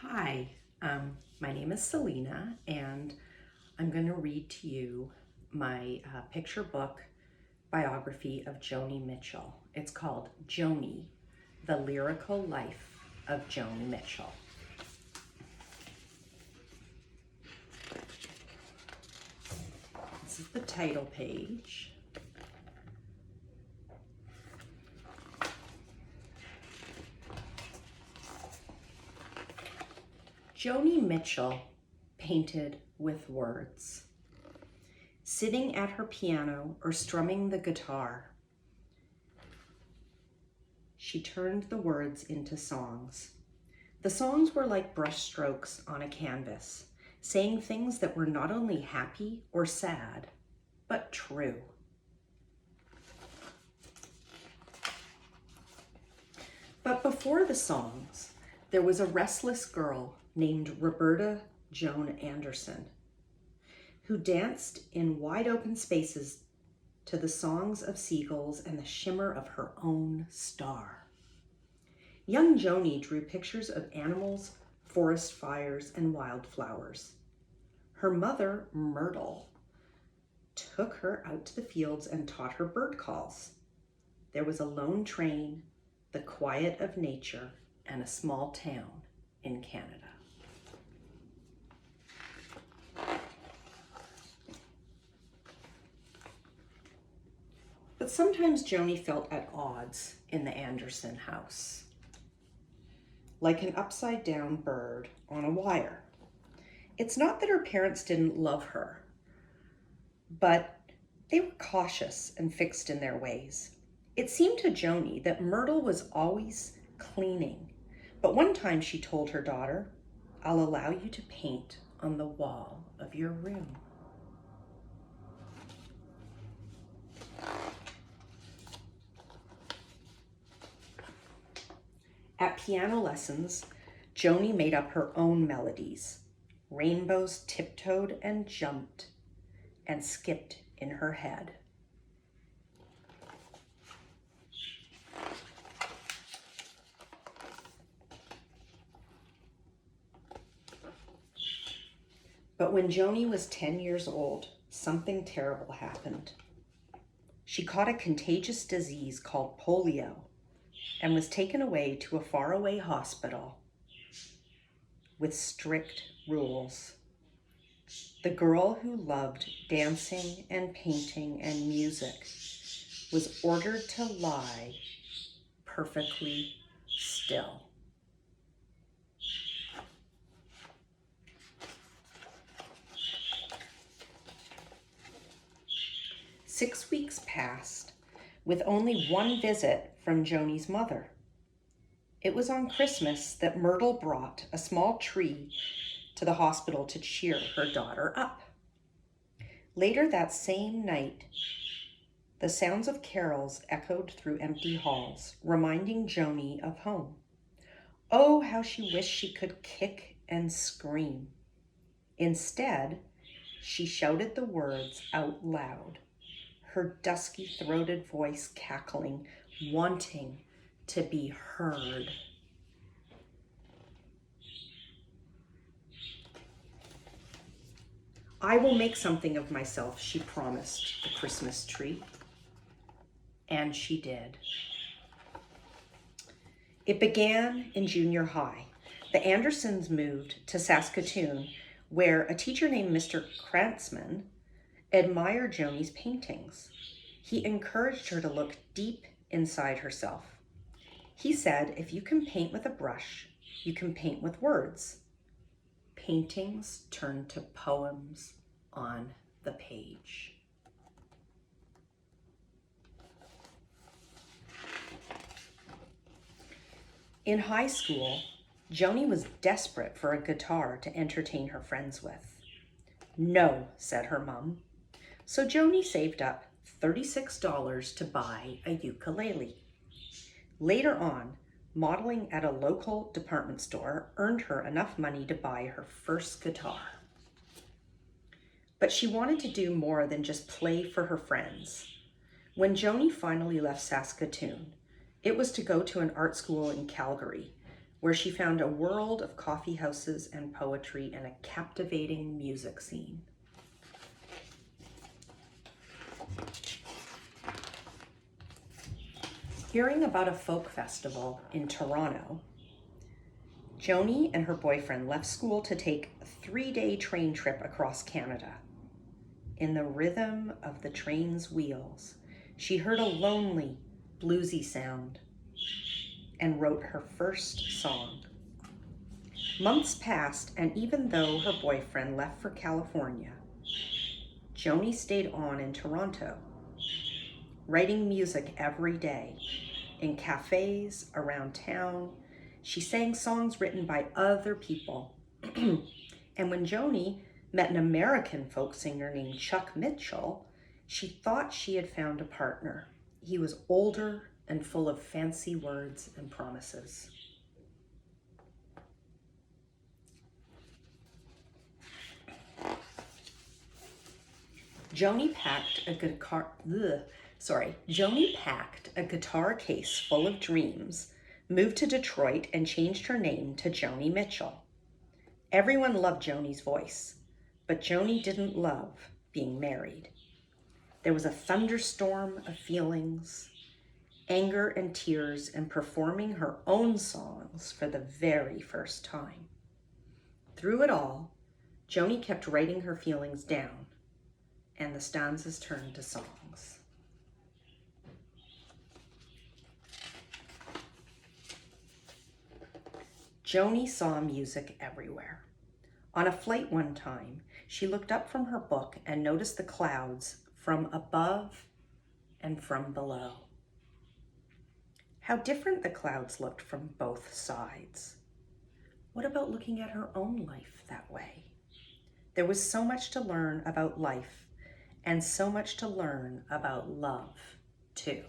Hi, my name is Selina, and I'm going to read to you my picture book biography of Joni Mitchell. It's called JONI, The Lyrical Life of Joni Mitchell. This is the title page. Joni Mitchell painted with words. Sitting at her piano or strumming the guitar, she turned the words into songs. The songs were like brushstrokes on a canvas, saying things that were not only happy or sad, but true. But before the songs, there was a restless girl named Roberta Joan Anderson, who danced in wide open spaces to the songs of seagulls and the shimmer of her own star. Young Joni drew pictures of animals, forest fires, and wildflowers. Her mother, Myrtle, took her out to the fields and taught her bird calls. There was a lone train, the quiet of nature, and a small town in Canada. But sometimes Joni felt at odds in the Anderson house, like an upside-down bird on a wire. It's not that her parents didn't love her, but they were cautious and fixed in their ways. It seemed to Joni that Myrtle was always cleaning, but one time she told her daughter, "I'll allow you to paint on the wall of your room." At piano lessons, Joni made up her own melodies. Rainbows tiptoed and jumped and skipped in her head. But when Joni was 10 years old, something terrible happened. She caught a contagious disease called polio and was taken away to a faraway hospital with strict rules. The girl who loved dancing and painting and music was ordered to lie perfectly still. Six weeks passed with only one visit from Joni's mother. It was on Christmas that Myrtle brought a small tree to the hospital to cheer her daughter up. Later that same night, the sounds of carols echoed through empty halls, reminding Joni of home. Oh, how she wished she could kick and scream. Instead, she shouted the words out loud, her dusky-throated voice cackling, wanting to be heard. "I will make something of myself," she promised the Christmas tree. And she did. It began in junior high. The Andersons moved to Saskatoon, where a teacher named Mr. Krantzman admired Joni's paintings. He encouraged her to look deep inside herself. He said, "If you can paint with a brush, you can paint with words." Paintings turned to poems on the page. In high school, Joni was desperate for a guitar to entertain her friends with. "No," said her mom. So Joni saved up $36 to buy a ukulele. Later on, modeling at a local department store earned her enough money to buy her first guitar. But she wanted to do more than just play for her friends. When Joni finally left Saskatoon, it was to go to an art school in Calgary, where she found a world of coffee houses and poetry and a captivating music scene. Hearing about a folk festival in Toronto, JONI and her boyfriend left school to take a 3-day train trip across Canada. In the rhythm of the train's wheels, she heard a lonely, bluesy sound and wrote her first song. Months passed, and even though her boyfriend left for California, JONI stayed on in Toronto, writing music every day. In cafes around town, she sang songs written by other people. And when JONI met an American folk singer named Chuck Mitchell, she thought she had found a partner. He was older and full of fancy words and promises. JONI packed a guitar case full of dreams, moved to Detroit, and changed her name to JONI Mitchell. Everyone loved JONI's voice, but JONI didn't love being married. There was a thunderstorm of feelings, anger and tears, and performing her own songs for the very first time. Through it all, JONI kept writing her feelings down, and the stanzas turned to songs. JONI saw music everywhere. On a flight one time, she looked up from her book and noticed the clouds from above and from below. How different the clouds looked from both sides. What about looking at her own life that way? There was so much to learn about life and so much to learn about love, too.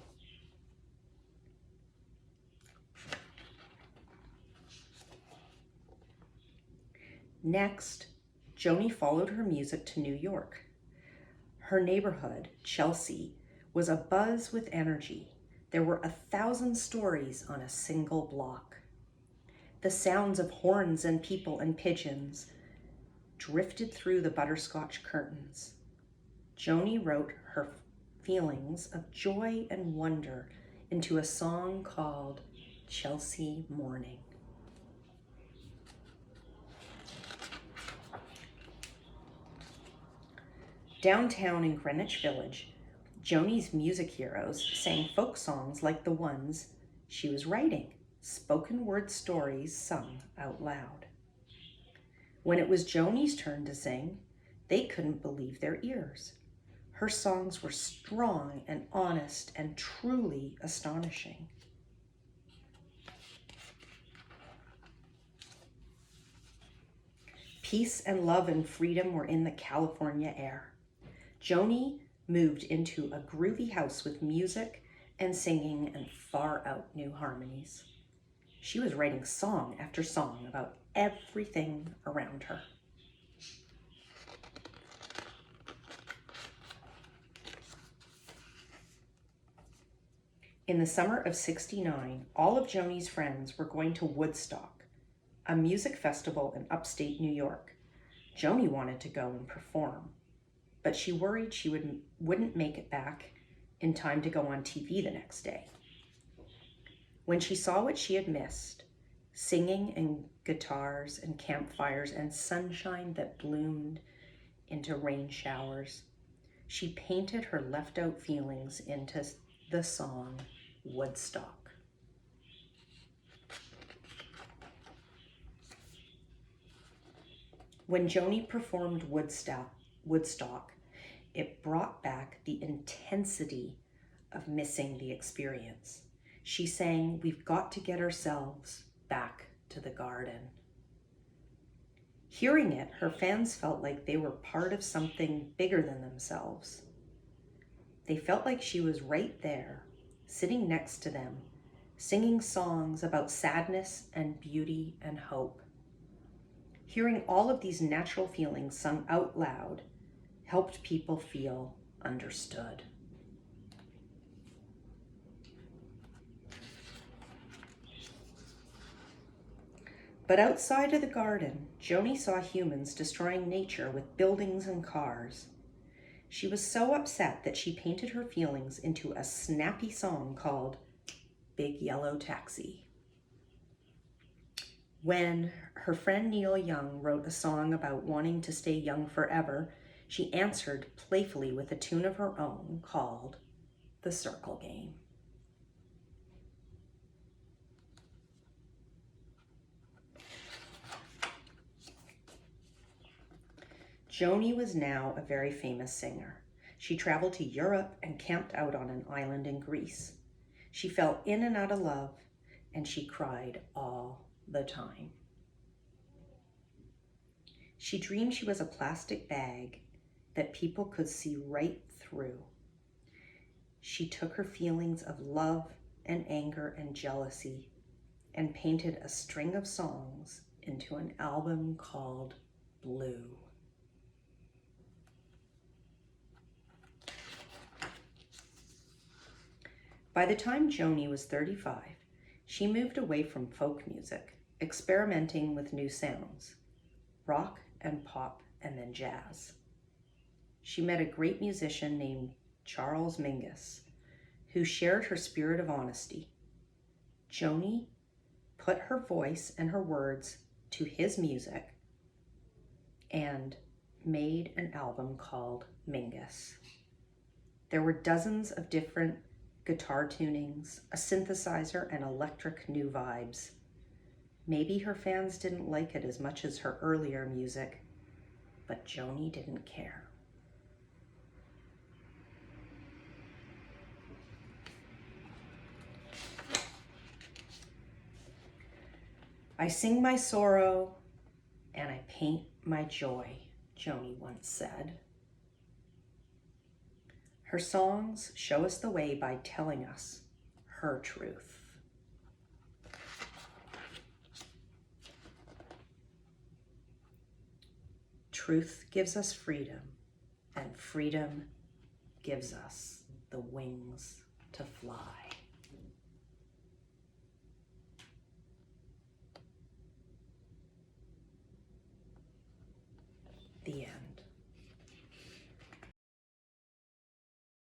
Next, JONI followed her music to New York. Her neighborhood, Chelsea, was abuzz with energy. There were 1,000 stories on a single block. The sounds of horns and people and pigeons drifted through the butterscotch curtains. JONI wrote her feelings of joy and wonder into a song called Chelsea Morning. Downtown in Greenwich Village, JONI's music heroes sang folk songs like the ones she was writing, spoken word stories sung out loud. When it was JONI's turn to sing, they couldn't believe their ears. Her songs were strong and honest and truly astonishing. Peace and love and freedom were in the California air. JONI moved into a groovy house with music and singing and far out new harmonies. She was writing song after song about everything around her. In the summer of '69, all of JONI's friends were going to Woodstock, a music festival in upstate New York. JONI wanted to go and perform, but she worried she wouldn't make it back in time to go on TV the next day. When she saw what she had missed, singing and guitars and campfires and sunshine that bloomed into rain showers, she painted her left-out feelings into the song Woodstock. When JONI performed Woodstock, it brought back the intensity of missing the experience. She sang, "We've got to get ourselves back to the garden." Hearing it, her fans felt like they were part of something bigger than themselves. They felt like she was right there, sitting next to them, singing songs about sadness and beauty and hope. Hearing all of these natural feelings sung out loud helped people feel understood. But outside of the garden, JONI saw humans destroying nature with buildings and cars. She was so upset that she painted her feelings into a snappy song called Big Yellow Taxi. When her friend Neil Young wrote a song about wanting to stay young forever, she answered playfully with a tune of her own called The Circle Game. JONI was now a very famous singer. She traveled to Europe and camped out on an island in Greece. She fell in and out of love, and she cried all the time. She dreamed she was a plastic bag that people could see right through. She took her feelings of love and anger and jealousy and painted a string of songs into an album called Blue. By the time JONI was 35, she moved away from folk music, experimenting with new sounds, rock and pop and then jazz. She met a great musician named Charles Mingus, who shared her spirit of honesty. JONI put her voice and her words to his music and made an album called Mingus. There were dozens of different guitar tunings, a synthesizer, and electric new vibes. Maybe her fans didn't like it as much as her earlier music, but JONI didn't care. I sing my sorrow and I paint my joy, JONI once said. Her songs show us the way by telling us her truth. Truth gives us freedom, and freedom gives us the wings to fly.